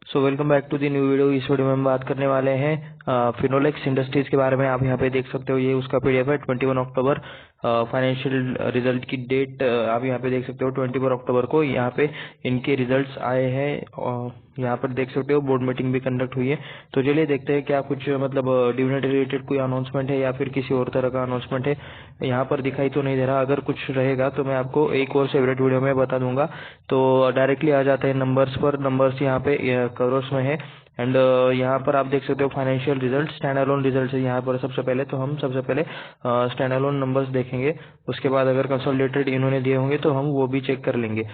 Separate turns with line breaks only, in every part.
So welcome back to the new video. इस video में हम बात करने वाले हैं फिनोलेक्स इंडस्ट्रीज के बारे में। आप यहाँ पे देख सकते हो, ये उसका पीडीएफ है 21 अक्टूबर। फाइनेंशियल रिजल्ट की डेट आप यहाँ पे देख सकते हो 24 अक्टूबर को यहाँ पे इनके रिजल्ट्स आए हैं। और यहाँ पर देख सकते हो बोर्ड मीटिंग भी कंडक्ट हुई है। तो चलिए देखते हैं क्या कुछ मतलब डिविडेंड रिलेटेड कोई अनाउंसमेंट है या फिर किसी और तरह का अनाउंसमेंट है। यहाँ पर दिखाई तो नहीं दे रहा, अगर कुछ रहेगा तो मैं आपको एक और सेपरेट वीडियो में बता दूंगा। तो डायरेक्टली आ जाते हैं नंबर्स पर। नंबर्स यहाँ पे करोर्स में है। एंड यहाँ पर आप देख सकते हो financial result, stand alone result है यहाँ पर। सबसे पहले तो हम सबसे पहले स्टैंड अलोन नंबर्स देखेंगे। उसके बाद अगर कंसोलिडेटेड इन्होंने दिए होंगे तो हम वो भी चेक कर लेंगे।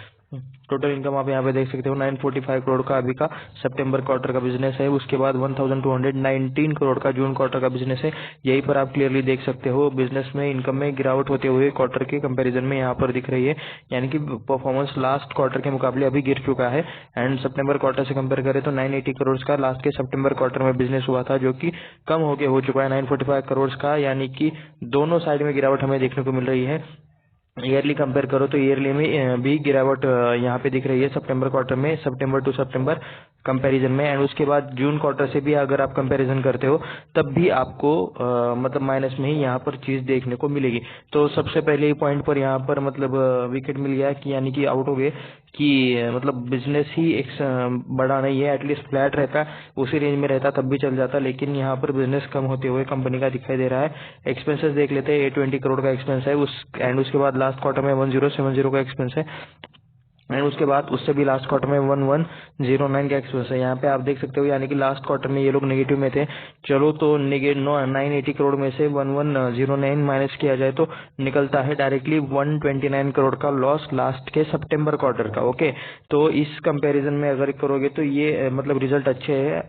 टोटल इनकम आप यहाँ पे देख सकते हो 945 करोड़ का अभी का सितंबर क्वार्टर का बिजनेस है। उसके बाद 1219 करोड़ का जून क्वार्टर का बिजनेस है। यहीं पर आप क्लियरली देख सकते हो बिजनेस में इनकम में गिरावट होते हुए क्वार्टर के कंपैरिजन में यहाँ पर दिख रही है। यानी कि परफॉर्मेंस लास्ट क्वार्टर के मुकाबले अभी गिर चुका है। एंड सितंबर क्वार्टर से कंपेयर करें तो 980 करोड़ का लास्ट के सितंबर क्वार्टर में बिजनेस हुआ था, जो कि कम होके हो चुका है 945 करोड़ का। यानी कि दोनों साइड में गिरावट हमें देखने को मिल रही है। ईयरली कंपेयर करो तो ईयरली में भी गिरावट यहाँ पे दिख रही है सितंबर क्वार्टर में, सितंबर टू सितंबर कंपैरिजन में। एंड उसके बाद जून क्वार्टर से भी अगर आप कंपैरिजन करते हो तब भी आपको मतलब माइनस में ही यहाँ पर चीज देखने को मिलेगी। तो सबसे पहले ही पॉइंट पर यहाँ पर मतलब विकेट मिल गया कि यानी कि आउट हो गए कि मतलब बिजनेस ही एक बड़ा नहीं है। एटलीस्ट फ्लैट रहता, उसी रेंज में रहता तब भी चल जाता, लेकिन यहाँ पर बिजनेस कम होते हुए कंपनी का दिखाई दे रहा है। एक्सपेंसेस देख लेते हैं, 820 करोड़ का एक्सपेंस है उस। एंड उसके बाद लास्ट क्वार्टर में 1070 का एक्सपेंस है। एंड उसके बाद उससे भी लास्ट क्वार्टर में 1109 का एक्सपेंस है। यहाँ पे आप देख सकते हो, यानी कि लास्ट क्वार्टर में ये लोग नेगेटिव में थे। चलो तो 980 करोड़ में से 1109 माइनस किया जाए तो निकलता है डायरेक्टली 129 करोड़ का लॉस लास्ट के सितंबर क्वार्टर का। ओके, तो इस कंपैरिजन में अगर करोगे तो ये मतलब रिजल्ट अच्छे है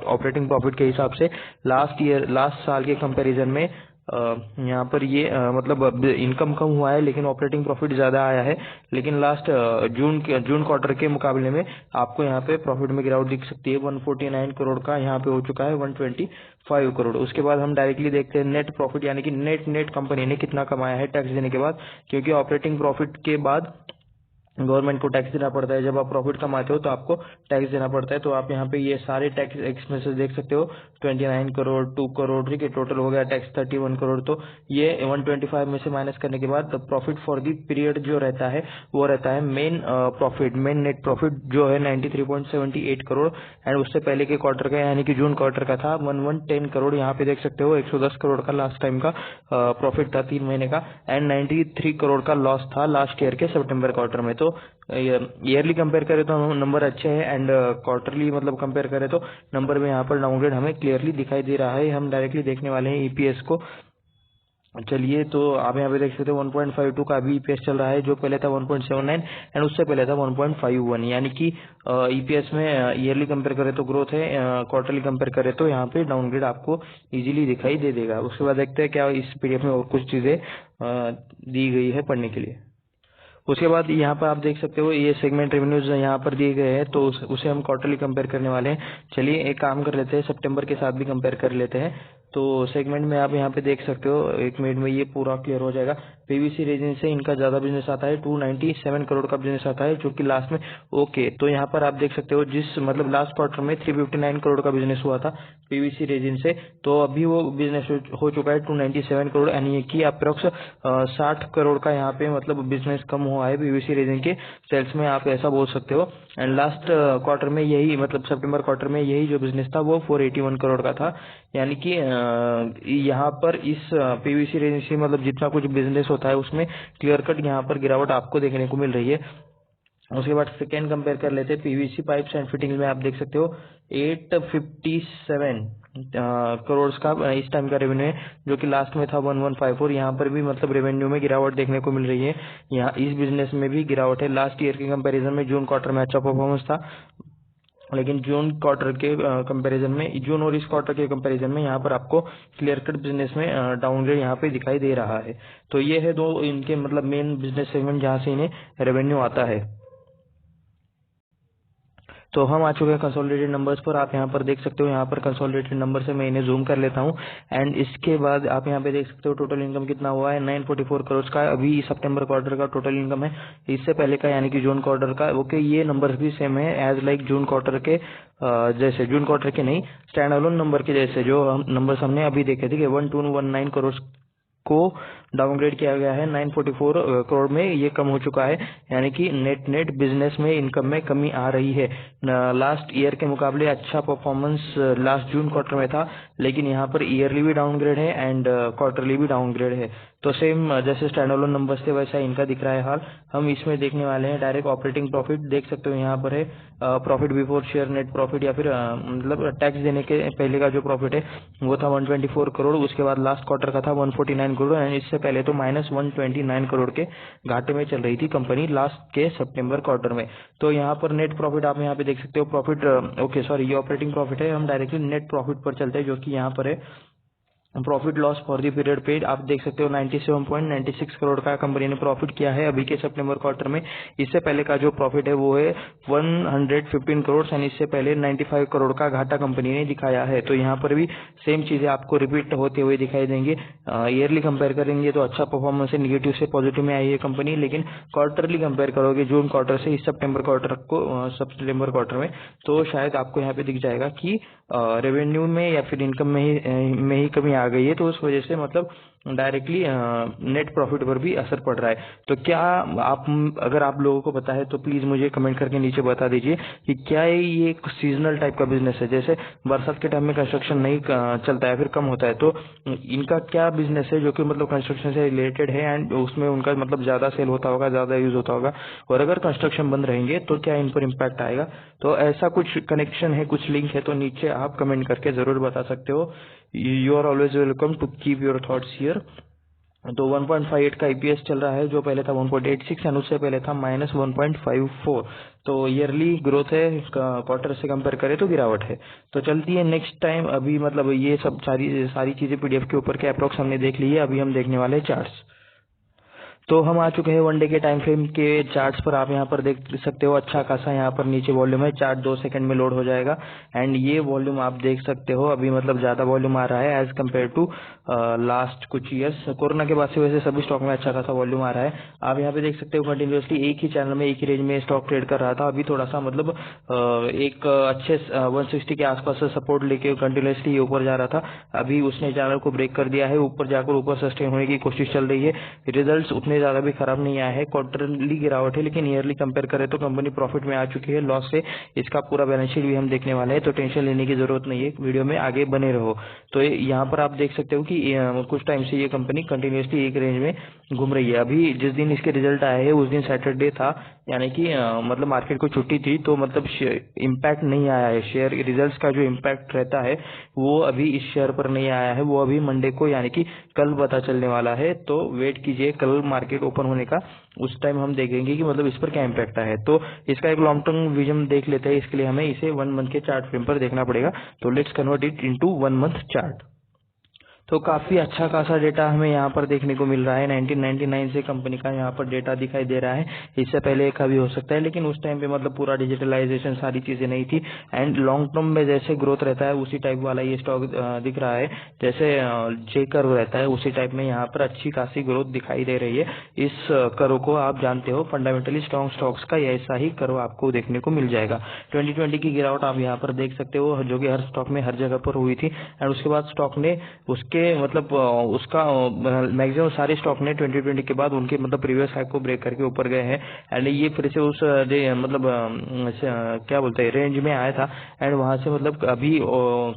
ऑपरेटिंग प्रॉफिट के हिसाब से। लास्ट साल के कंपैरिजन में यहाँ पर ये मतलब इनकम कम हुआ है लेकिन ऑपरेटिंग प्रॉफिट ज्यादा आया है। लेकिन लास्ट जून क्वार्टर के मुकाबले में आपको यहाँ पे प्रॉफिट में गिरावट दिख सकती है। 149 करोड़ का यहाँ पे हो चुका है 125 करोड़। उसके बाद हम डायरेक्टली देखते हैं नेट प्रॉफिट, यानी कि नेट कंपनी ने कितना कमाया है टैक्स देने के बाद, क्योंकि ऑपरेटिंग प्रॉफिट के बाद गवर्नमेंट को टैक्स देना पड़ता है। जब आप प्रॉफिट कमाते हो तो आपको टैक्स देना पड़ता है। तो आप यहाँ पे ये सारे टैक्स एक्सपेंसेस देख सकते हो, 29 करोड़, 2 करोड़, ठीक है, टोटल हो गया टैक्स 31 करोड़। तो ये 125 में से माइनस करने के बाद प्रॉफिट फॉर दी पीरियड जो रहता है वो रहता है main profit, main net profit जो है 93.78 करोड़। एंड उससे पहले के क्वार्टर का यानी कि जून क्वार्टर का था 1110 करोड़। यहाँ पे देख सकते हो 110 करोड़ का लास्ट टाइम का प्रॉफिट था 3 महीने का। एंड 93 करोड़ का लॉस था लास्ट ईयर के सितंबर क्वार्टर में। तो ईयरली कंपेयर करें तो नंबर अच्छे हैं। एंड क्वार्टरली मतलब कंपेयर करें तो नंबर में यहाँ पर डाउनग्रेड हमें क्लियरली दिखाई दे रहा है। हम डायरेक्टली देखने वाले हैं ईपीएस को। चलिए, तो आप यहाँ पे देख सकते हो 1.52 का अभी ईपीएस चल रहा है, जो पहले था 1.79 एंड उससे पहले था 1.51। यानी कि ईपीएस में ईयरली कंपेयर करें तो ग्रोथ है, क्वार्टरली कंपेयर करें तो यहाँ पे डाउनग्रेड आपको इजीली दिखाई दे देगा। उसके बाद देखते हैं क्या इस पीडीएफ में और कुछ चीजें दी गई है पढ़ने के लिए। उसके बाद यहाँ पर आप देख सकते हो ये सेगमेंट रेवेन्यूज यहाँ पर दिए गए हैं, तो उसे हम क्वार्टरली कंपेयर करने वाले हैं। चलिए एक काम कर लेते हैं, सितंबर के साथ भी कंपेयर कर लेते हैं। तो सेगमेंट में आप यहाँ पे देख सकते हो, एक मिनट में ये पूरा क्लियर हो जाएगा। पीवीसी रेजिन से इनका ज्यादा बिजनेस आता है, 297 करोड़ का बिजनेस आता है, जो कि लास्ट में ओके। तो यहाँ पर आप देख सकते हो जिस मतलब लास्ट क्वार्टर में 359 करोड़ का बिजनेस हुआ था पीवीसी रेजिन से, तो अभी वो बिजनेस हो चुका है 297 करोड़। यानी कि अप्रोक्स 60 करोड़ का यहाँ पे मतलब बिजनेस कम हुआ है पीवीसी रेजिन के सेल्स में, आप ऐसा बोल सकते हो। एंड लास्ट क्वार्टर में यही मतलब सितंबर क्वार्टर में यही जो बिजनेस था वो 481 करोड़ का था। यानी कि यहाँ पर इस पीवीसी रेजिन से मतलब जितना कुछ बिजनेस होता है उसमें क्लियर कट यहाँ पर गिरावट आपको देखने को मिल रही है। उसके बाद सेकेंड कंपेयर कर लेते हैं पीवीसी पाइप्स एंड फिटिंग में। आप देख सकते हो 857 करोड़ का इस टाइम का रेवेन्यू है, जो कि लास्ट में था 1154। यहाँ पर भी मतलब रेवेन्यू में गिरावट देखने को मिल रही है। यहाँ इस बिजनेस में भी गिरावट है। लास्ट ईयर के कंपैरिजन में जून क्वार्टर में अच्छा परफॉर्मेंस था, लेकिन जून क्वार्टर के कंपैरिजन में, जून और इस क्वार्टर के कंपैरिजन में यहाँ पर आपको क्लियर कट बिजनेस में डाउनग्रेड यहाँ पे दिखाई दे रहा है। तो ये है दो इनके मतलब मेन बिजनेस सेगमेंट जहाँ से इन्हें रेवेन्यू आता है। तो हम आ चुके हैं कंसोलिडेटेड नंबर्स पर। आप यहाँ पर देख सकते हो, यहाँ पर कंसोलिडेटेड नंबर से मैं इन्हें जूम कर लेता हूँ। एंड इसके बाद आप यहाँ पे देख सकते हो टोटल इनकम कितना हुआ है, 944 करोड़ का अभी सितंबर क्वार्टर का टोटल इनकम है। इससे पहले का यानी कि जून क्वार्टर का, ओके, ये नंबर्स भी सेम है एज लाइक जून क्वार्टर के जैसे, जून क्वार्टर के नहीं, स्टैंड अलोन नंबर के जैसे जो हम नंबर्स हमने अभी देखे थे कि 1219 करोड़ को डाउनग्रेड किया गया है। 944 करोड़ में ये कम हो चुका है, यानी कि नेट बिजनेस में इनकम में कमी आ रही है। लास्ट ईयर के मुकाबले अच्छा परफॉर्मेंस लास्ट जून क्वार्टर में था, लेकिन यहाँ पर ईयरली भी डाउनग्रेड है एंड क्वार्टरली भी डाउनग्रेड है। तो सेम जैसे स्टैंडअलोन नंबर्स थे वैसा इनका दिख रहा है हाल। हम इसमें देखने वाले हैं डायरेक्ट ऑपरेटिंग प्रॉफिट। देख सकते हो यहाँ पर है profit before share net profit, या फिर मतलब टैक्स देने के पहले का जो प्रॉफिट है वो था 124 करोड़। उसके बाद लास्ट क्वार्टर का था 149 करोड़ एंड इससे पहले तो -129 करोड़ के घाटे में चल रही थी कंपनी लास्ट के सितंबर क्वार्टर में। तो यहाँ पर नेट प्रॉफिट आप यहाँ पे देख सकते हो, प्रॉफिट ओके सॉरी ये ऑपरेटिंग प्रॉफिट है। हम डायरेक्टली नेट प्रॉफिट पर चलते हैं जो कि यहाँ पर है profit loss for the period paid. आप देख सकते हो 97.96 करोड़ का कंपनी ने प्रॉफिट किया है अभी के सितंबर क्वार्टर में। इससे पहले का जो प्रॉफिट है वो है 115 करोड़ एंड इससे पहले 95 करोड़ का घाटा कंपनी ने दिखाया है। तो यहाँ पर भी सेम चीजें आपको रिपीट होते हुए दिखाई देंगे। ईयरली कंपेयर करेंगे तो अच्छा परफॉर्मेंस है, निगेटिव से पॉजिटिव में आई है कंपनी, लेकिन क्वार्टरली कंपेयर करोगे जून क्वार्टर से इस सितंबर क्वार्टर में तो शायद आपको यहाँ पे दिख जाएगा कि रेवेन्यू में या फिर इनकम में ही कमी आ गई है। तो उस वजह से मतलब डायरेक्टली नेट प्रॉफिट पर भी असर पड़ रहा है। तो क्या आप, अगर आप लोगों को पता है तो प्लीज मुझे कमेंट करके नीचे बता दीजिए कि क्या ये एक सीजनल टाइप का बिजनेस है, जैसे बरसात के टाइम में कंस्ट्रक्शन नहीं चलता है फिर कम होता है, तो इनका क्या बिजनेस है जो कि मतलब कंस्ट्रक्शन से रिलेटेड है एंड उसमें उनका मतलब ज्यादा सेल होता होगा, ज्यादा यूज होता होगा, और अगर कंस्ट्रक्शन बंद रहेंगे तो क्या इन पर इम्पैक्ट आएगा। तो ऐसा कुछ कनेक्शन है, कुछ लिंक है, तो नीचे आप कमेंट करके जरूर बता सकते हो। You are always welcome to keep your thoughts here. तो 1.58 का ईपीएस चल रहा है, जो पहले था 1.86 एंड उससे पहले था -1.54। तो ईयरली ग्रोथ है, क्वार्टर से कंपेयर करें तो गिरावट है। तो चलती है नेक्स्ट टाइम। अभी मतलब ये सब सारी चीजें पीडीएफ के ऊपर के अप्रोक्स हमने देख ली है। अभी हम देखने वाले चार्ट्स। तो हम आ चुके हैं वन डे के टाइम फ्रेम के चार्ट्स पर। आप यहाँ पर देख सकते हो अच्छा खासा यहाँ पर नीचे वॉल्यूम है, चार्ट 2 सेकंड में लोड हो जाएगा एंड ये वॉल्यूम आप देख सकते हो अभी मतलब ज्यादा वॉल्यूम आ रहा है एज कम्पेयर टू लास्ट कुछ ईयर्स। कोरोना के बाद से वैसे सभी स्टॉक में अच्छा खासा वॉल्यूम आ रहा है। आप यहाँ पे देख सकते हो कंटिन्यूसली एक ही चैनल में एक ही रेंज में स्टॉक ट्रेड कर रहा था। अभी थोड़ा सा मतलब एक अच्छे 160 के आसपास से सपोर्ट लेके कंटिन्यूसली ऊपर जा रहा था। अभी उसने चैनल को ब्रेक कर दिया है, ऊपर जाकर ऊपर सस्टेन होने की कोशिश चल रही है। रिजल्ट्स उतने ज्यादा भी खराब नहीं आया है, क्वार्टरली गिरावट है, लेकिन ईयरली कंपेयर करें तो कंपनी प्रॉफिट में आ चुकी है। लॉस से इसका पूरा बैलेंस शीट भी हम देखने वाले हैं, तो टेंशन लेने की जरूरत नहीं है, वीडियो में आगे बने रहो। तो यहाँ पर आप देख सकते हो कि कुछ टाइम से ये कंपनी कंटिन्यूसली एक रेंज में घूम रही है। अभी जिस दिन इसके रिजल्ट आए हैं उस दिन सैटरडे था, यानी कि मतलब मार्केट को छुट्टी थी, तो मतलब इम्पैक्ट नहीं आया है। शेयर रिजल्ट्स का जो इम्पैक्ट रहता है वो अभी इस शेयर पर नहीं आया है, वो अभी मंडे को यानी कि कल पता चलने वाला है। तो वेट कीजिए कल मार्केट ओपन होने का, उस टाइम हम देखेंगे कि मतलब इस पर क्या इम्पैक्ट है। तो इसका एक लॉन्ग टर्म विजन देख लेते हैं, इसके लिए हमें इसे 1 मंथ के चार्ट फ्रेम पर देखना पड़ेगा। तो let's convert it into 1 month chart. तो काफी अच्छा खासा डेटा हमें यहाँ पर देखने को मिल रहा है। 1999 से कंपनी का यहाँ पर डेटा दिखाई दे रहा है, इससे पहले का भी हो सकता है, लेकिन उस टाइम पे मतलब पूरा डिजिटलाइजेशन सारी चीजें नहीं थी एंड लॉन्ग टर्म में जैसे ग्रोथ रहता है उसी टाइप वाला ये स्टॉक दिख रहा है, जैसे जे कर्व रहता है उसी टाइप में यहाँ पर अच्छी खासी ग्रोथ दिखाई दे रही है। इस कर्व को आप जानते हो, फंडामेंटली स्ट्रॉन्ग स्टॉक्स का ऐसा ही कर्व आपको देखने को मिल जाएगा। 2020 की गिरावट आप यहाँ पर देख सकते हो, जो कि हर स्टॉक में हर जगह पर हुई थी एंड उसके बाद स्टॉक ने उसके मतलब उसका मैक्सिमम सारे स्टॉक ने 2020 के बाद उनके मतलब प्रीवियस हाई को ब्रेक करके ऊपर गए हैं एंड ये फिर से उस मतलब क्या बोलते हैं रेंज में आया था एंड वहां से मतलब अभी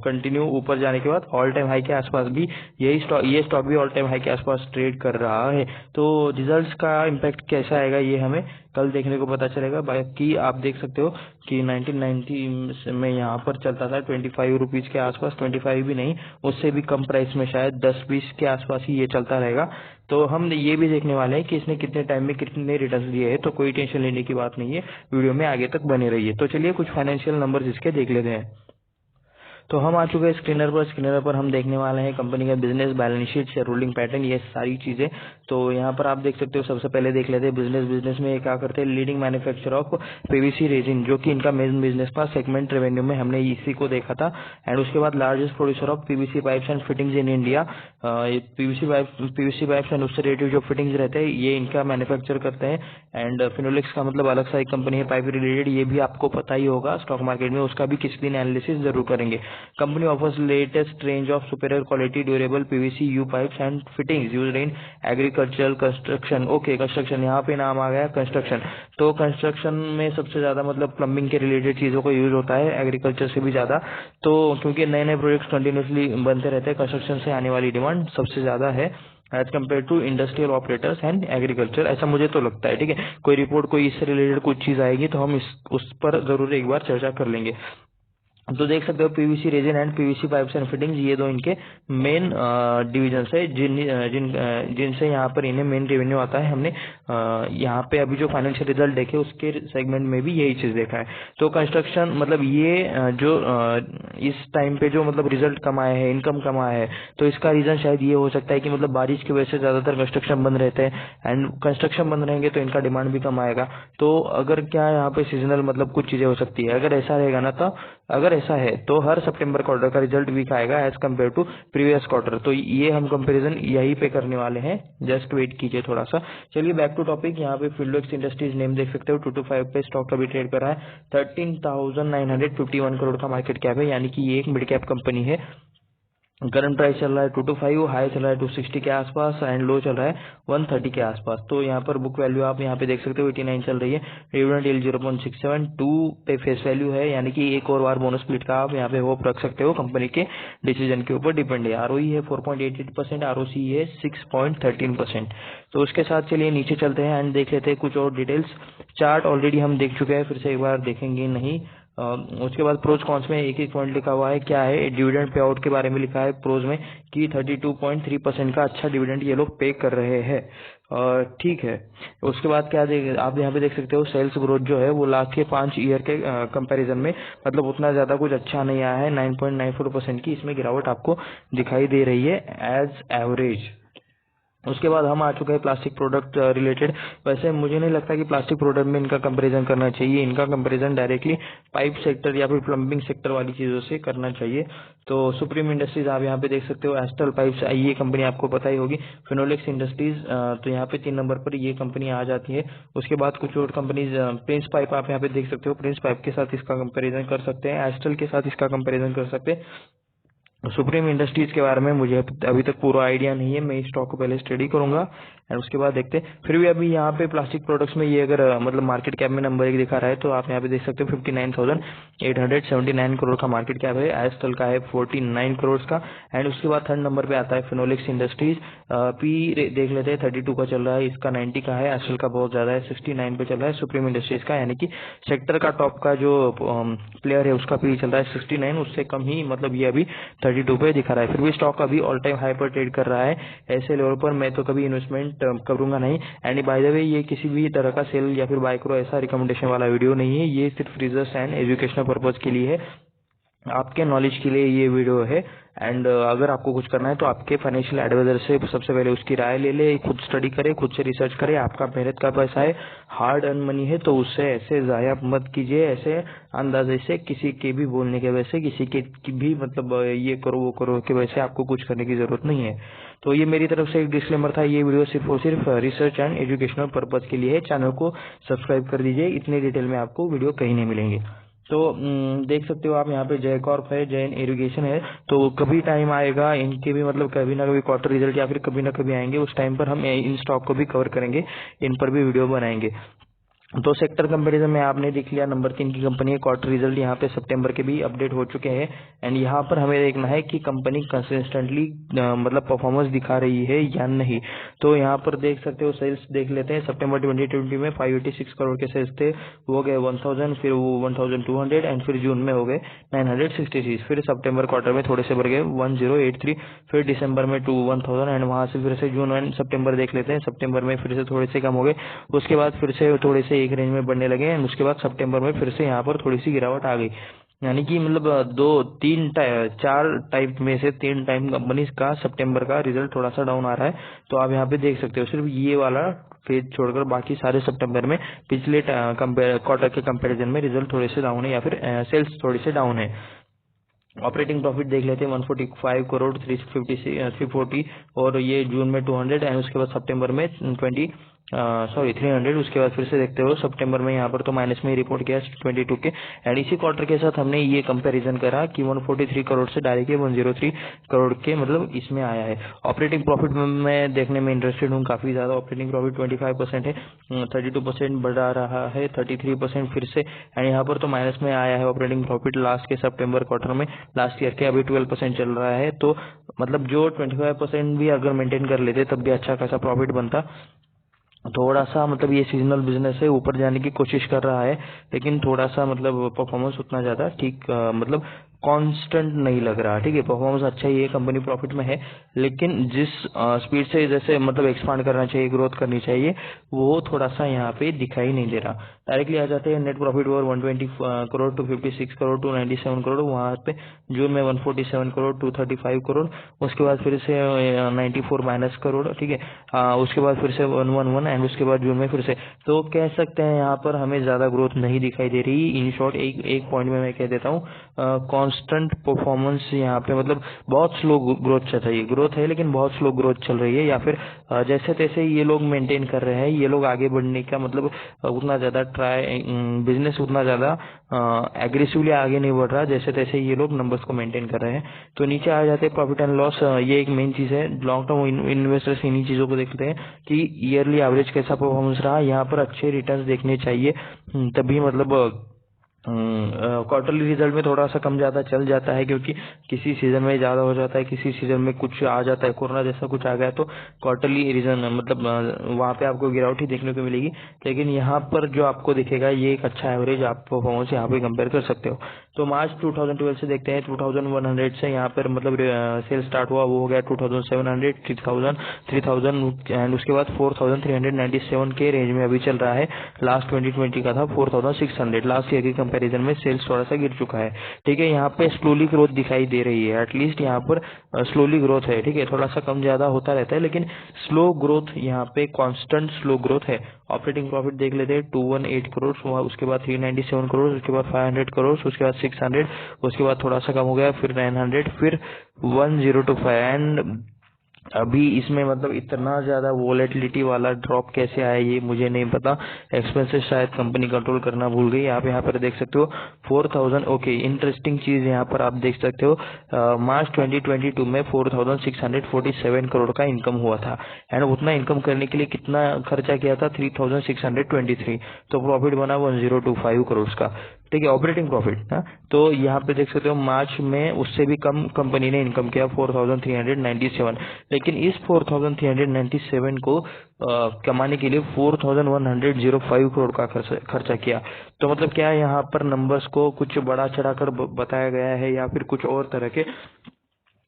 कंटिन्यू ऊपर जाने के बाद ऑल टाइम हाई के आसपास भी ये स्टॉक भी ऑल टाइम हाई के आसपास ट्रेड कर रहा है। तो रिजल्ट्स का इम्पैक्ट कैसा आएगा ये हमें कल देखने को पता चलेगा। बाकी आप देख सकते हो कि 1990 में यहाँ पर चलता था 25 रुपीज के आसपास, 25 भी नहीं, उससे भी कम प्राइस में शायद 10-20 के आसपास ही ये चलता रहेगा। तो हम ये भी देखने वाले हैं कि इसने कितने टाइम में कितने रिटर्न दिए हैं, तो कोई टेंशन लेने की बात नहीं है, वीडियो में आगे तक बने रहिए। तो चलिए कुछ फाइनेंशियल नंबर्स इसके देख लेते हैं। तो हम आ चुके हैं स्क्रीनर पर हम देखने वाले हैं कंपनी का business, balance sheet, share holding pattern, ये सारी चीजें। तो यहाँ पर आप देख सकते हो, सबसे पहले देख लेते हैं बिजनेस में ये क्या करते हैं। Leading manufacturer of PVC resin, जो कि इनका मेन बिजनेस था। सेगमेंट रेवेन्यू में हमने इसी को देखा था। एंड उसके बाद largest producer of PVC pipes and fittings in India. PVC pipes and उससे रिलेटेड जो फिटिंग्स रहते हैं ये इनका मैन्युफैक्चर करते हैं। एंड फिनोलेक्स का मतलब अलग सा एक कंपनी है पाइप रिलेटेड, ये भी आपको पता ही होगा स्टॉक मार्केट में, उसका भी किसी दिन एनालिसिस जरूर करेंगे। Company offers latest range of superior quality durable PVC you pipes and fittings used in agricultural construction. Okay, construction, यहाँ पे नाम आ गया कंस्ट्रक्शन। तो कंस्ट्रक्शन में सबसे ज्यादा मतलब प्लम्बिंग के रिलेटेड चीजों को यूज होता है, एग्रीकल्चर से भी ज्यादा। तो क्योंकि नए नए प्रोजेक्ट्स कंटिन्यूसली बनते रहते हैं, कंस्ट्रक्शन से आने वाली डिमांड सबसे ज्यादा है as compare to industrial operators and agriculture, ऐसा मुझे तो लगता है। ठीक है, कोई रिपोर्ट, कोई इससे रिलेटेड कुछ चीज आएगी तो हम उस पर जरूर एक बार चर्चा कर लेंगे। तो देख सकते हो PVC resin and PVC pipes and fittings, ये दो इनके मेन डिवीजन है जिनसे यहाँ पर इन्हें मेन रेवेन्यू आता है। हमने यहाँ पे अभी जो फाइनेंशियल रिजल्ट देखे उसके सेगमेंट में भी यही चीज देखा है। तो कंस्ट्रक्शन मतलब ये जो इस टाइम पे जो मतलब रिजल्ट कम आया है, इनकम कम आया है, तो इसका रीजन शायद ये हो सकता है कि मतलब बारिश की वजह से ज्यादातर कंस्ट्रक्शन बंद रहते हैं एंड कंस्ट्रक्शन बंद रहेंगे तो इनका डिमांड भी कम आएगा। तो अगर क्या यहाँ पे सीजनल मतलब कुछ चीजें हो सकती है, अगर ऐसा रहेगा ना, तो अगर ऐसा है तो हर सितंबर क्वार्टर का रिजल्ट वीक आएगा as compare to previous quarter. तो ये हम कंपैरिजन यही पे करने वाले हैं, जस्ट वेट कीजिए थोड़ा सा। चलिए बैक टू टॉपिक। यहाँ पे फिनोलेक्स इंडस्ट्रीज नेम देख सकते हो, 225 पे स्टॉक अभी ट्रेड कर रहा है। 13,951 करोड़ का मार्केट कैप है, यानी कि ये एक मिड कैप कंपनी है। करंट प्राइस चल रहा है 225, हाई चल रहा है 260 के आसपास एंड लो चल रहा है 130 के आसपास। तो यहाँ पर बुक वैल्यू आप यहाँ पे देख सकते हो 89 चल रही है। डिविडेंड यील्ड 0.67, 2 पे फेस वैल्यू है, यानी कि एक और बार बोनस स्प्लिट का आप यहाँ पे होप रख सकते हो। कंपनी के डिसीजन के ऊपर डिपेंड है। आरओई है 4.88%, आरओसी है 6.13%। तो उसके साथ चलिए नीचे चलते हैं एंड देख लेते हैं कुछ और डिटेल्स। चार्ट ऑलरेडी हम देख चुके हैं, फिर से एक बार देखेंगे नहीं। उसके बाद प्रोज कॉन्स में एक एक पॉइंट लिखा हुआ है। क्या है, डिविडेंड पे आउट के बारे में लिखा है प्रोज में कि 32.3% का अच्छा डिविडेंड ये लोग पे कर रहे हैं। ठीक है, उसके बाद क्या आप यहाँ पे देख सकते हो सेल्स ग्रोथ जो है वो लास्ट के 5 ईयर के कंपैरिजन में मतलब उतना ज्यादा कुछ अच्छा नहीं आया है। 9.94% की इसमें गिरावट आपको दिखाई दे रही है एज एवरेज। उसके बाद हम आ चुके हैं प्लास्टिक प्रोडक्ट रिलेटेड। वैसे मुझे नहीं लगता कि प्लास्टिक प्रोडक्ट में इनका कंपैरिजन करना चाहिए, इनका कंपैरिजन डायरेक्टली पाइप सेक्टर या फिर प्लम्बिंग सेक्टर वाली चीजों से करना चाहिए। तो सुप्रीम इंडस्ट्रीज आप यहाँ पे देख सकते हो, एस्ट्रल पाइप्स, ये कंपनी आपको पता ही होगी। फिनोलेक्स इंडस्ट्रीज, तो यहाँ पे 3 नंबर पर ये कंपनी आ जाती है। उसके बाद कुछ और कंपनीज, प्रिंस पाइप आप यहाँ पे देख सकते हो, प्रिंस पाइप के साथ इसका कंपेरिजन कर सकते हैं, एस्ट्रल के साथ इसका कंपेरिजन कर सकते हैं। सुप्रीम इंडस्ट्रीज के बारे में मुझे अभी तक पूरा आइडिया नहीं है, मैं इस स्टॉक को पहले स्टडी करूंगा एंड उसके बाद देखते हैं। फिर भी अभी यहाँ पे प्लास्टिक प्रोडक्ट्स में ये अगर मतलब मार्केट कैप में नंबर 1 दिखा रहा है, तो आप यहाँ पे देख सकते हो 59,879 करोड़ का मार्केट कैप है। एस्ट्रल का है 49 करोड़ का एंड उसके बाद 3rd नंबर पे आता है फिनोलेक्स इंडस्ट्रीज। पी देख लेते हैं, 32 का चल रहा है, इसका 90 का है। एस्ट्रल का बहुत ज्यादा है, 69 पे चल रहा है सुप्रीम इंडस्ट्रीज का, यानी कि सेक्टर का टॉप का जो प्लेयर है उसका पी चल रहा है 69, उससे कम ही मतलब ये अभी 32 पे दिखा रहा है। फिर भी स्टॉक अभी ऑल टाइम हाई पर ट्रेड कर रहा है। ऐसे लेवल पर मैं तो कभी इन्वेस्टमेंट करूंगा नहीं। एंड बाय द वे, ये किसी भी तरह का सेल या फिर बाय करो ऐसा रिकमेंडेशन वाला वीडियो नहीं है, ये सिर्फ रिसर्च एंड एजुकेशनल पर्पज के लिए है, आपके नॉलेज के लिए ये वीडियो है। एंड अगर आपको कुछ करना है तो आपके फाइनेंशियल एडवाइजर से सबसे पहले उसकी राय ले ले, खुद स्टडी करे, खुद से रिसर्च करे। आपका मेहनत का पैसा है, हार्ड अर्न मनी है, तो उससे ऐसे जाया मत कीजिए, ऐसे अंदाजे से किसी के भी बोलने के वजह से, किसी के भी मतलब ये करो वो करो के वजह से आपको कुछ करने की जरूरत नहीं है। तो ये मेरी तरफ से एक डिस्क्लेमर था, ये वीडियो सिर्फ और सिर्फ रिसर्च एंड एजुकेशनल पर्पज के लिए है। चैनल को सब्सक्राइब कर दीजिए, इतनी डिटेल में आपको वीडियो कहीं नहीं मिलेंगे। तो देख सकते हो आप यहाँ पे जय कॉर्प है, जैन इरिगेशन है। तो कभी टाइम आएगा इनके भी मतलब कभी ना कभी क्वार्टर रिजल्ट या फिर कभी ना कभी आएंगे, उस टाइम पर हम इन स्टॉक को भी कवर करेंगे, इन पर भी वीडियो बनाएंगे। तो सेक्टर कंपैरिजन में आपने देख लिया, नंबर 3 की कंपनी है। क्वार्टर रिजल्ट यहाँ पे सितंबर के भी अपडेट हो चुके हैं एंड यहाँ पर हमें देखना है कि कंपनी कंसिस्टेंटली मतलब परफॉर्मेंस दिखा रही है या नहीं। तो यहाँ पर देख सकते हो, सेल्स देख लेते हैं। सितंबर 2020 में 586 करोड़ के सेल्स थे, वो गए 1000, फिर वो 1200 एंड फिर जून में हो गए 966, फिर सितंबर क्वार्टर में थोड़े से बढ़ गए 1083, फिर दिसंबर में 1000 एंड वहां से फिर से जून एंड सितंबर देख लेते हैं। सितंबर में फिर से थोड़े से कम हो गए, उसके बाद फिर से थोड़े से एक रेंज में बढ़ने लगे एंड उसके बाद सितंबर में फिर से यहाँ पर थोड़ी सी गिरावट आ गई। यानी कि मतलब चार टाइप में से 3 टाइम कंपनी का सितंबर का रिजल्ट थोड़ा सा डाउन आ रहा है। तो आप यहाँ पे देख सकते हो सिर्फ ये वाला फेज छोड़कर बाकी सारे सितंबर में पिछले क्वार्टर के कंपैरिजन में रिजल्ट थोड़े से डाउन है या फिर सेल्स थोड़ी से डाउन है। ऑपरेटिंग प्रॉफिट देख लेते हैं 145 करोड़ 340 और ये जून में 200 एंड उसके बाद सितंबर में 300। उसके बाद फिर से देखते हो सितंबर में यहाँ पर तो माइनस में ही रिपोर्ट किया 22 के एंड इसी क्वार्टर के साथ हमने ये कंपैरिजन करा कि 143 करोड़ से डायरेक्ट 103 करोड़ के मतलब इसमें आया है। ऑपरेटिंग प्रॉफिट में मैं देखने में इंटरेस्टेड हूँ काफी ज्यादा। ऑपरेटिंग प्रॉफिट 25% है, 32% बढ़ा रहा है, 33% फिर से एंड यहाँ पर तो माइनस में आया है ऑपरेटिंग प्रॉफिट लास्ट के सितंबर क्वार्टर में लास्ट ईयर के। अभी 12% चल रहा है, तो मतलब जो 25% भी अगर मेंटेन कर लेते तब भी अच्छा खासा प्रॉफिट बनता। थोड़ा सा मतलब ये सीजनल बिजनेस है, ऊपर जाने की कोशिश कर रहा है लेकिन थोड़ा सा मतलब परफॉर्मेंस उतना ज्यादा ठीक मतलब कांस्टेंट नहीं लग रहा। ठीक है, परफॉर्मेंस अच्छा ही है, कंपनी प्रॉफिट में है, लेकिन जिस स्पीड से जैसे मतलब एक्सपांड करना चाहिए, ग्रोथ करनी चाहिए, वो थोड़ा सा यहाँ पे दिखाई नहीं दे रहा। डायरेक्टली आ जाते हैं net profit over 120 crore 256 crore 297 crore, वहाँ पे जून में 147 करोड़ 235 करोड़, उसके बाद फिर से 94 माइनस करोड़। ठीक है, उसके बाद फिर से 111 एंड उसके बाद जून में फिर से। तो कह सकते हैं यहाँ पर हमें ज्यादा ग्रोथ नहीं दिखाई दे रही। इन शॉर्ट एक पॉइंट में मैं कह देता हूँ, कांस्टेंट परफॉर्मेंस यहाँ पे मतलब बहुत स्लो ग्रोथ चल रही है। ग्रोथ है लेकिन बहुत स्लो ग्रोथ चल रही है, या फिर जैसे तैसे ये लोग मेंटेन कर रहे हैं। ये लोग आगे बढ़ने का मतलब उतना ज्यादा बिजनेस उतना ज्यादा एग्रेसिवली आगे नहीं बढ़ रहा, जैसे तैसे ये लोग नंबर्स को मेंटेन कर रहे हैं। तो नीचे आ जाते हैं प्रॉफिट एंड लॉस। ये एक मेन चीज है, लॉन्ग टर्म इन्वेस्टर्स इन्हीं चीजों को देखते हैं कि ईयरली एवरेज कैसा परफॉर्मेंस रहा। यहाँ पर अच्छे रिटर्न्स देखने चाहिए, तभी मतलब क्वार्टरली रिजल्ट में थोड़ा सा कम ज्यादा चल जाता है, क्योंकि किसी सीजन में ज्यादा हो जाता है, किसी सीजन में कुछ आ जाता है, कोरोना जैसा कुछ आ गया तो क्वार्टरली रीजन मतलब वहाँ पे आपको गिरावट ही देखने को मिलेगी। लेकिन यहाँ पर जो आपको दिखेगा ये एक अच्छा एवरेज आप परफॉर्मेंस यहाँ पे कंपेयर कर सकते हो। तो मार्च 2012 से देखते हैं 2100 से यहाँ पर मतलब सेल स्टार्ट हुआ, वो हो गया 2700 3000 एंड उसके बाद 4397 के रेंज में अभी चल रहा है। लास्ट 2020 का था 4600, लास्ट ईयर के कंपैरिजन में सेल्स थोड़ा सा गिर चुका है। ठीक है, यहाँ पे स्लोली ग्रोथ दिखाई दे रही है, एटलीस्ट यहाँ पर स्लोली ग्रोथ है। ठीक है, थोड़ा सा कम ज्यादा होता रहता है लेकिन स्लो ग्रोथ यहाँ पे कांस्टेंट स्लो ग्रोथ है। ऑपरेटिंग प्रॉफिट देख लेते हैं 218 करोड़, उसके बाद 397 करोड़, उसके बाद 500 करोड़, उसके बाद 600, उसके बाद थोड़ा सा कम हो गया, फिर 900, फिर 1025 एंड अभी इसमें मतलब इतना ज्यादा वोलेटिलिटी वाला ड्रॉप कैसे आया ये मुझे नहीं पता। एक्सपेंसेस शायद कंपनी कंट्रोल करना भूल गई। आप यहाँ पर देख सकते हो 4000। ओके, इंटरेस्टिंग चीज यहाँ पर आप देख सकते हो, मार्च 2022 में 4647 करोड़ का इनकम हुआ था एंड उतना इनकम करने के लिए कितना खर्चा किया था 3623, तो प्रॉफिट बना 1025 करोड़ का। ठीक है, ऑपरेटिंग प्रॉफिट। तो यहाँ पे देख सकते हो मार्च में उससे भी कम कंपनी ने इनकम किया 4397, लेकिन इस 4397 को कमाने के लिए 4105 करोड़ का खर्चा किया। तो मतलब क्या यहाँ पर नंबर्स को कुछ बड़ा चढ़ाकर बताया गया है या फिर कुछ और तरह के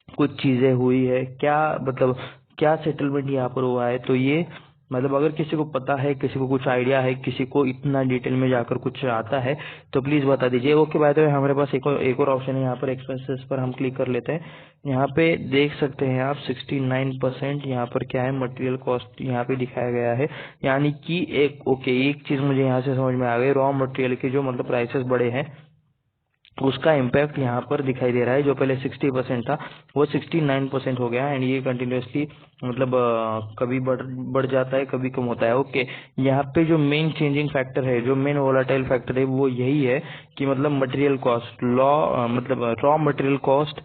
कुछ चीजें हुई है क्या, मतलब क्या सेटलमेंट यहाँ पर हुआ है। तो ये मतलब अगर किसी को पता है, किसी को कुछ आइडिया है, किसी को इतना डिटेल में जाकर कुछ आता है तो प्लीज बता दीजिए। ओके, बाय द वे हमारे पास एक और ऑप्शन है यहाँ पर, एक्सपेंसेस पर हम क्लिक कर लेते हैं। यहाँ पे देख सकते हैं आप 69% यहाँ पर क्या है, मटेरियल कॉस्ट यहाँ पे दिखाया गया है। यानी कि एक चीज मुझे यहाँ से समझ में आ गई, रॉ मटेरियल के जो मतलब प्राइसेस बढ़े हैं उसका इम्पैक्ट यहाँ पर दिखाई दे रहा है। जो पहले 60% था वो 69% हो गया एंड ये कंटिन्यूसली मतलब कभी बढ़ जाता है, कभी कम होता है। ओके, यहाँ पे जो मेन चेंजिंग फैक्टर है, जो मेन वोलाटाइल फैक्टर है वो यही है कि मतलब मटेरियल कॉस्ट, मतलब रॉ मटेरियल कॉस्ट,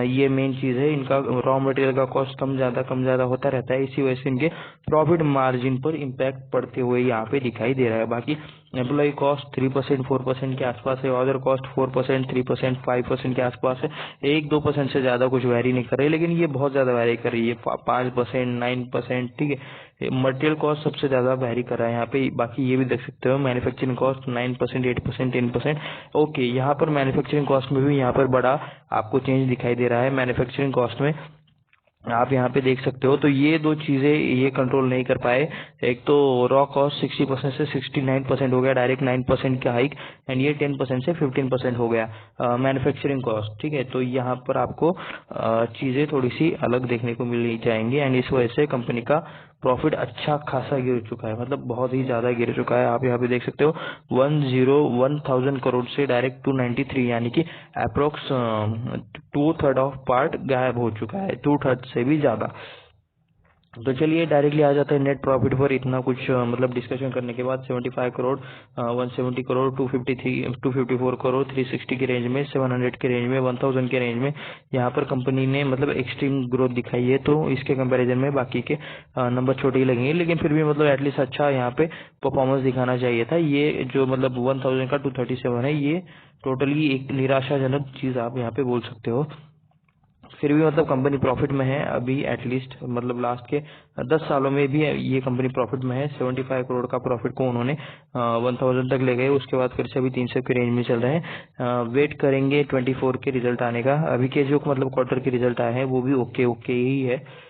ये मेन चीज है। इनका रॉ मटेरियल का कॉस्ट कम ज्यादा होता रहता है, इसी वजह से इनके प्रॉफिट मार्जिन पर इम्पैक्ट पड़ते हुए यहाँ पे दिखाई दे रहा है। बाकी एम्प्लॉय कॉस्ट 3% 4% के आसपास है, अदर कॉस्ट 4% 3% 5% के आसपास है, 1-2% से ज्यादा कुछ वैरी नहीं कर रही, लेकिन ये बहुत ज्यादा वैरी कर रही है 5% 9%। ठीक है, मटेरियल कॉस्ट सबसे ज्यादा वैरी कर रहा है यहाँ पे। बाकी ये भी देख सकते हो मैन्युफैक्चरिंग कॉस्ट 9% 8% 10%। ओके, यहाँ पर मैन्युफैक्चरिंग कॉस्ट में भी यहाँ पर बड़ा आपको चेंज दिखाई दे रहा है। मैन्युफैक्चरिंग कॉस्ट में आप यहाँ पे देख सकते हो। तो ये दो चीजें ये कंट्रोल नहीं कर पाए। एक तो रॉ कॉस्ट 60% से 69% हो गया, डायरेक्ट 9% का हाइक, एंड ये 10% से 15% हो गया मैन्युफैक्चरिंग कॉस्ट। ठीक है, तो यहाँ पर आपको चीजें थोड़ी सी अलग देखने को मिल जाएंगी, एंड इस वजह से कंपनी का प्रॉफिट अच्छा खासा गिर चुका है, मतलब बहुत ही ज्यादा गिर चुका है। आप यहाँ पे देख सकते हो 101,000 करोड़ से डायरेक्ट 293, यानी कि अप्रोक्स 2/3 ऑफ पार्ट गायब हो चुका है, 2/3 से भी ज्यादा। तो चलिए डायरेक्टली आ जाते हैं नेट प्रॉफिट पर। इतना कुछ मतलब डिस्कशन करने के बाद 75 करोड़, 170 करोड़, 253, 254 करोड़, 360 की रेंज में, 700 के रेंज में, 1000 के रेंज में यहाँ पर कंपनी ने मतलब एक्सट्रीम ग्रोथ दिखाई है। तो इसके कंपैरिजन में बाकी के नंबर छोटे ही लगेंगे, लेकिन फिर भी मतलब एटलीस्ट अच्छा यहाँ पे परफॉर्मेंस दिखाना चाहिए था। ये जो मतलब 1000 का 237 है, ये टोटली एक निराशाजनक चीज आप यहाँ पे बोल सकते हो। फिर भी मतलब कंपनी प्रॉफिट में है अभी, एटलीस्ट मतलब लास्ट के 10 सालों में भी ये कंपनी प्रॉफिट में है। 75 करोड़ का प्रॉफिट को उन्होंने 1000 तक ले गए, उसके बाद फिर से अभी 300 की रेंज में चल रहे हैं। वेट करेंगे 24 के रिजल्ट आने का। अभी के जो मतलब क्वार्टर के रिजल्ट आए हैं वो भी ओके ओके ही है।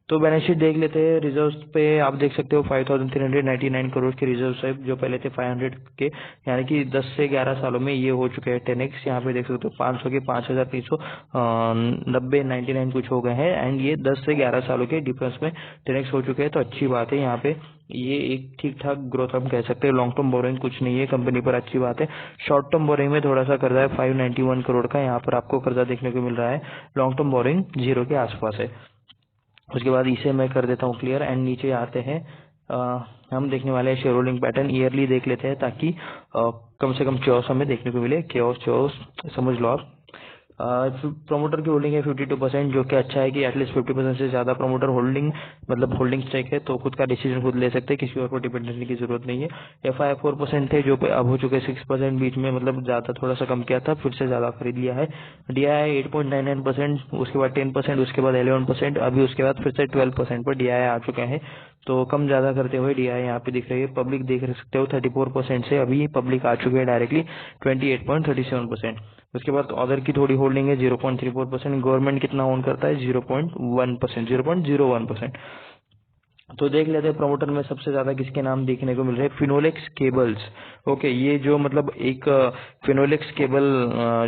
तो बैलेंस शीट देख लेते हैं। रिजर्व्स पे आप देख सकते हो 5,399 करोड़ के रिजर्व्स है, जो पहले थे 500 के, यानी कि 10 से 11 सालों में ये हो चुके हैं 10x। यहाँ पे देख सकते हो 500 के 5,390 99 कुछ हो गए हैं, एंड ये 10 से 11 सालों के डिफरेंस में 10x हो चुके हैं। तो अच्छी बात है, यहाँ पे ये एक ठीक ठाक ग्रोथ हम कह सकते हैं। लॉन्ग टर्म बोरिंग कुछ नहीं है कंपनी पर, अच्छी बात है। शॉर्ट टर्म बोरिंग में थोड़ा सा कर्जा है, 591 करोड़ का यहाँ पर आपको कर्जा देखने को मिल रहा है। लॉन्ग टर्म बोरिंग 0 के आसपास है। उसके बाद इसे मैं कर देता हूँ क्लियर, एंड नीचे आते हैं। हम देखने वाले हैं शेयर होल्डिंग पैटर्न, ईयरली देख लेते हैं, ताकि कम से कम चौस हमें देखने को मिले। चौस समझ लो आप। प्रोमोटर की होल्डिंग है 52%, जो कि अच्छा है कि एटलीस्ट 50% से ज्यादा प्रोमोटर होल्डिंग मतलब होल्डिंग स्टेक है, तो खुद का डिसीजन खुद ले सकते हैं, किसी और को डिपेंड रहने की जरूरत नहीं है। एफआई 4% थे, जो अब हो चुके 6%, बीच में मतलब ज्यादा थोड़ा सा कम किया था, फिर से ज्यादा खरीद लिया है। डीआई 8.99%, उसके बाद 10%, उसके बाद 11%, अभी उसके बाद फिर से 12% पर डीआई आ चुके हैं। तो कम ज्यादा करते हुए डीआई यहाँ पे दिख रही है। पब्लिक देख सकते हो 34% से अभी पब्लिक आ चुके हैं डायरेक्टली 28.37%। उसके बाद अदर की थोड़ी होल्डिंग है 0.34%। गवर्नमेंट कितना ओन करता है 0.1%, 0.01%। तो देख लेते हैं प्रमोटर में सबसे ज्यादा किसके नाम देखने को मिल रहे हैं। फिनोलेक्स केबल्स। ओके, ये जो मतलब एक फिनोलेक्स केबल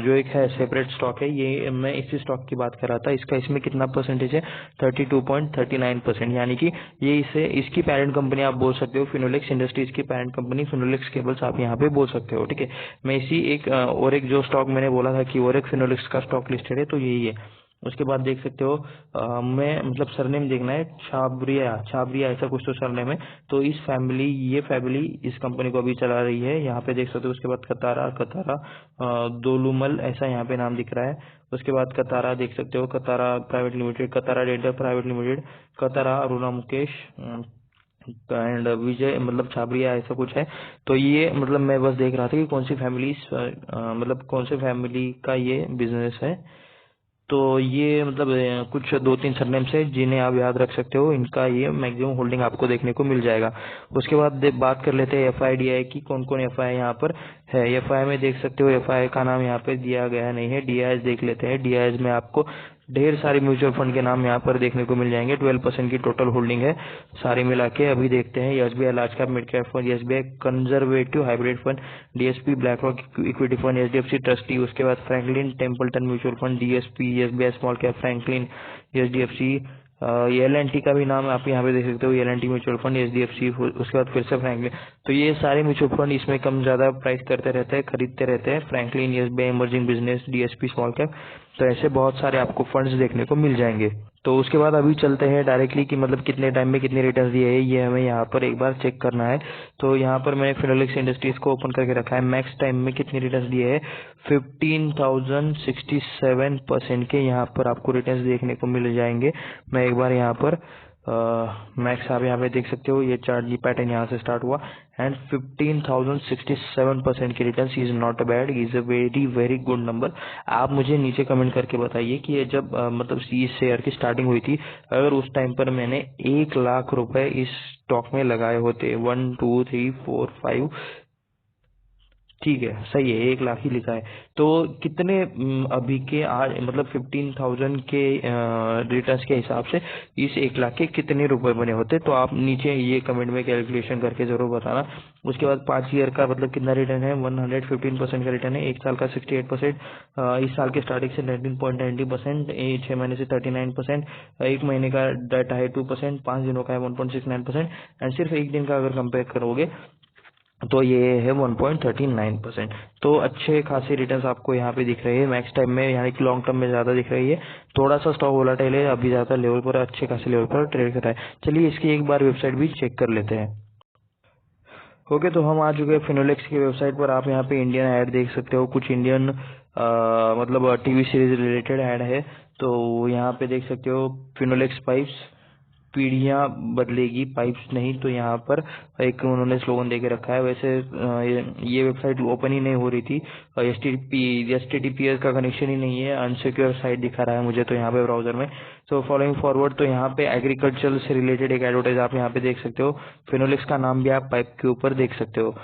जो एक है सेपरेट स्टॉक है, ये मैं इसी स्टॉक की बात कर रहा था। इसका इसमें कितना परसेंटेज है 32.39%, यानी कि ये इसे इसकी पेरेंट कंपनी आप बोल सकते हो। फिनोलेक्स इंडस्ट्रीज की पेरेंट कंपनी फिनोलेक्स केबल्स आप यहाँ पे बोल सकते हो। ठीक है, मैं इसी एक और एक जो स्टॉक मैंने बोला था कि और एक फिनोलेक्स का स्टॉक लिस्टेड है, तो यही है। उसके बाद देख सकते हो मैं मतलब सरनेम देखना है, छाबरिया छाबरिया ऐसा कुछ तो सरनेम है। तो इस फैमिली ये फैमिली इस कंपनी को अभी चला रही है, यहाँ पे देख सकते हो। उसके बाद कतारा कतारा दोलुमल ऐसा यहाँ पे नाम दिख रहा है। उसके बाद कतारा देख सकते हो, Katara private limited, Katara dental private limited, Katara Aruna Mukesh and Vijay मतलब छाबरिया ऐसा कुछ है। तो ये मतलब मैं बस देख रहा था कि कौन सी फैमिली मतलब कौन से फैमिली का ये बिजनेस है। तो ये मतलब कुछ 2-3 सरनेम्स है जिन्हें आप याद रख सकते हो, इनका ये मैक्सिमम होल्डिंग आपको देखने को मिल जाएगा। उसके बाद बात कर लेते हैं एफआईडीआई की, कौन कौन एफआई यहाँ पर है। एफआई में देख सकते हो, एफआई का नाम यहाँ पे दिया गया नहीं है। डीआईएस देख लेते हैं। डीआईएस में आपको ढेर सारे म्यूचुअल फंड के नाम यहाँ पर देखने को मिल जाएंगे। 12% की टोटल होल्डिंग है सारे मिला के। अभी देखते हैं SBI large cap mid cap fund, SBI conservative hybrid fund, DSP black rock equity fund, HDFC trustee, उसके बाद Franklin Templeton mutual fund, DSP, SBI small cap Franklin, HDFC, L&T का भी नाम आप यहाँ पे देख सकते हो, एल&टी म्यूचुअल फंड, एचडीएफसी, उसके बाद फिर से फ्रैंकलिन। तो ये सारे म्यूचुअल फंड इसमें कम ज्यादा प्राइस करते रहते हैं, खरीदते रहते हैं। Franklin, SBI emerging business, DSP small cap, तो ऐसे बहुत सारे आपको फंड्स देखने को मिल जाएंगे। तो उसके बाद अभी चलते हैं डायरेक्टली कि मतलब कितने टाइम में कितने रिटर्न दिए हैं, ये हमें यहाँ पर एक बार चेक करना है। तो यहाँ पर मैंने फिनोलेक्स इंडस्ट्रीज को ओपन करके रखा है। मैक्स टाइम में कितने रिटर्न दिए हैं 15,067% के यहाँ पर आपको रिटर्न देखने को मिल जाएंगे। मैं एक बार यहाँ पर मैक्स आप यहाँ पे देख सकते हो, ये चार्ट ये पैटर्न यहाँ से स्टार्ट हुआ, एंड 15,067% की return is not bad, is a very very good number. आप मुझे नीचे कमेंट करके बताइए कि ये जब मतलब इस शेयर की स्टार्टिंग हुई थी, अगर उस टाइम पर मैंने 1 लाख रुपए इस स्टॉक में लगाए होते, 1 2 3 4 5 ठीक है, सही है, 1 लाख ही लिखा है। तो कितने अभी के आज मतलब 15,000 के रिटर्न्स के हिसाब से इस 1 लाख के कितने रुपए बने होते, तो आप नीचे ये कमेंट में कैलकुलेशन करके जरूर बताना। उसके बाद 5 ईयर का मतलब कितना रिटर्न है, 115% का रिटर्न है। 1 साल का 68%, इस साल के स्टार्टिंग से 19.90%, 6 महीने से 39%, 1 महीने का डाटा है 2%, 5 दिनों का है 1.69%, एंड सिर्फ 1 दिन का अगर कंपेयर करोगे तो ये है 1.39%। तो अच्छे खासे रिटर्न्स आपको यहाँ पे दिख रहे हैं मैक्स टाइम में, यानी कि लॉन्ग टर्म में ज्यादा दिख रही है। थोड़ा सा स्टॉक वोलाटाइल है, अभी ज्यादा लेवल पर अच्छे खासे लेवल पर ट्रेड कर रहा है। चलिए इसकी एक बार वेबसाइट भी चेक कर लेते हैं। ओके, तो हम आ चुके हैं फिनोलेक्स की वेबसाइट पर। आप यहाँ पे इंडियन ऐड देख सकते हो, कुछ इंडियन मतलब टीवी सीरीज रिलेटेड ऐड है। तो यहाँ पे देख सकते हो फिनोलेक्स पाइप्स, पीढ़ियां बदलेगी पाइप्स नहीं, तो यहाँ पर एक उन्होंने स्लोगन देके रखा है। वैसे ये वेबसाइट ओपन ही नहीं हो रही थी, HTTPS का कनेक्शन ही नहीं है, अनसिक्योर साइट दिखा रहा है मुझे तो यहाँ पे ब्राउजर में। तो फॉलोइंग फॉरवर्ड, तो यहाँ पे एग्रीकल्चर से रिलेटेड एक एडवर्टाइज आप यहाँ पे देख सकते हो। फिनोलेक्स का नाम भी आप पाइप के ऊपर देख सकते हो।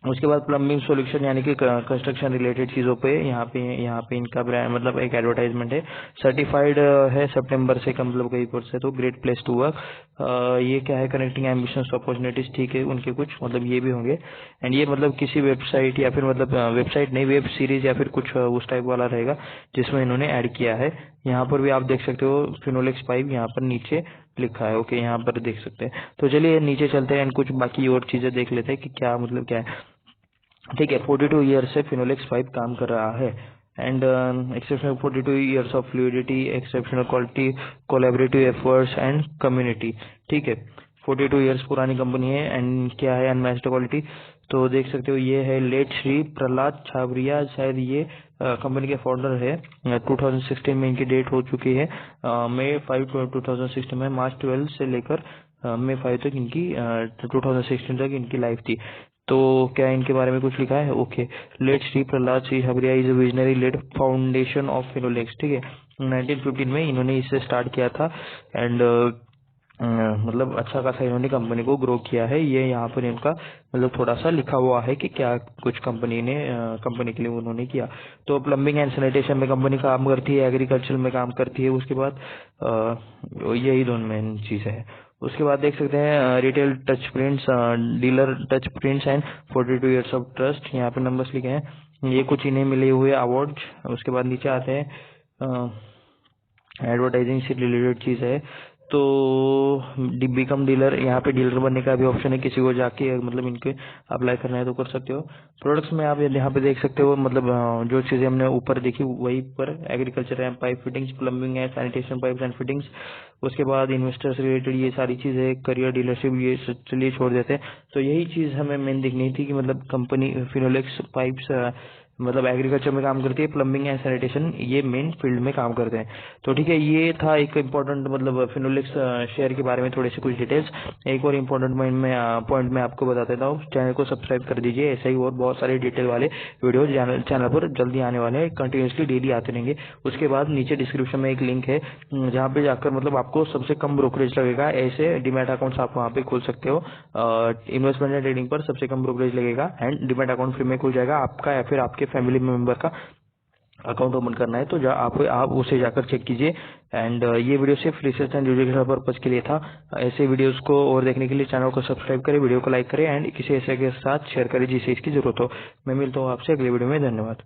उसके बाद प्लम्बिंग सॉल्यूशन यानी कि कंस्ट्रक्शन रिलेटेड चीजों पे यहाँ पे इनका ब्रांड मतलब एक एडवर्टाइजमेंट है। सर्टिफाइड है सितंबर से, का मतलब कई कोर्स है, तो ग्रेट प्लेस टू वर्क। ये क्या है, कनेक्टिंग एम्बिशंस टू अपॉर्चुनिटीज, ठीक है, उनके कुछ मतलब ये भी होंगे। एंड ये मतलब किसी वेबसाइट या फिर मतलब वेबसाइट नहीं, वेब सीरीज या फिर कुछ उस टाइप वाला रहेगा जिसमें इन्होंने ऐड किया है। यहाँ पर भी आप देख सकते हो फिनोलेक्स पाइप यहाँ पर नीचे लिखा है। ओके, यहाँ पर देख सकते हैं। तो चलिए नीचे चलते हैं एंड कुछ बाकी और चीजें देख लेते हैं कि क्या मतलब क्या है। ठीक है, 42 ईयर्स से फिनोलेक्स पाइप काम कर रहा है। And exceptional 42 years of fluidity, exceptional quality, collaborative efforts and community. ठीक है, 42 ईयर्स पुरानी कंपनी है। एंड क्या है, अनमैच्ड क्वालिटी। तो देख सकते हो ये है लेट श्री प्रहलाद छाबरिया, शायद ये कंपनी के फाउंडर है। 2016 में इनकी डेट हो चुकी है, मई 5 2016 में, मार्च 12 से लेकर मई 5 तक इनकी 2016 तक इनकी लाइफ थी। तो क्या इनके बारे में कुछ लिखा है? Okay, let Shri Prahlad Singh Chhabria is visionary led foundation of Finolex. ठीक है, 1915 में इन्होंने इसे स्टार्ट किया था। एंड मतलब अच्छा खासा इन्होंने कंपनी को ग्रो किया है। ये यहाँ पर इनका मतलब थोड़ा सा लिखा हुआ है कि क्या कुछ कंपनी ने कंपनी के लिए उन्होंने किया। तो प्लम्बिंग एंड सैनिटेशन में कंपनी काम करती है, एग्रीकल्चर में काम करती है। उसके बाद यही दोनों मेन चीजें है। उसके बाद देख सकते हैं retail touch prints, dealer touch prints and 42 years of trust, यहाँ पे नंबर्स लिखे हैं। ये कुछ इन्हें मिले हुए अवार्ड। उसके बाद नीचे आते हैं एडवर्टाइजिंग से रिलेटेड चीज है। तो बिकम डीलर, यहाँ पे डीलर बनने का भी ऑप्शन है, किसी को जाके मतलब इनके अप्लाई करना है तो कर सकते हो। प्रोडक्ट्स में आप यहाँ पे देख सकते हो मतलब जो चीजें हमने ऊपर देखी वही पर, agriculture and pipe fittings, plumbing and sanitation pipes and fittings. उसके बाद इन्वेस्टर्स रिलेटेड ये सारी चीजें, करियर डीलरशिप, ये चलिए छोड़ देते हैं। तो यही चीज हमें मेन दिखनी थी कि मतलब कंपनी फिनोलेक्स पाइप्स मतलब एग्रीकल्चर में काम करती है, प्लम्बिंग एंड सैनिटेशन ये मेन फील्ड में काम करते हैं। तो ठीक है, ये था एक इम्पोर्टेंट मतलब फिनोलेक्स शेयर के बारे में थोड़े से कुछ डिटेल्स। एक और इम्पोर्टेंट पॉइंट में आपको बता देता हूँ, चैनल को सब्सक्राइब कर दीजिए। ऐसे ही और बहुत सारे डिटेल वाले वीडियो चैनल पर जल्दी आने वाले हैं, कंटिन्यूसली डेली आते रहेंगे। उसके बाद नीचे डिस्क्रिप्शन में एक लिंक है जहाँ पे जाकर मतलब आपको सबसे कम ब्रोकरेज लगेगा, ऐसे डीमैट अकाउंट्स आप वहाँ पे खोल सकते हो। इन्वेस्टमेंट एंड ट्रेडिंग पर सबसे कम ब्रोकरेज लगेगा एंड डीमैट अकाउंट फ्री में खुल जाएगा आपका, या फिर आपके फैमिली मेंबर का अकाउंट ओपन करना है तो आप उसे जाकर चेक कीजिए। एंड ये वीडियो सिर्फ रिसर्च एंड एजुकेशनल पर्पज के लिए था। ऐसे वीडियोस को और देखने के लिए चैनल को सब्सक्राइब करें, वीडियो को लाइक करें एंड किसी ऐसे के साथ शेयर करें जिसे इसकी जरूरत हो। मैं मिलता हूँ आपसे अगले वीडियो में। धन्यवाद।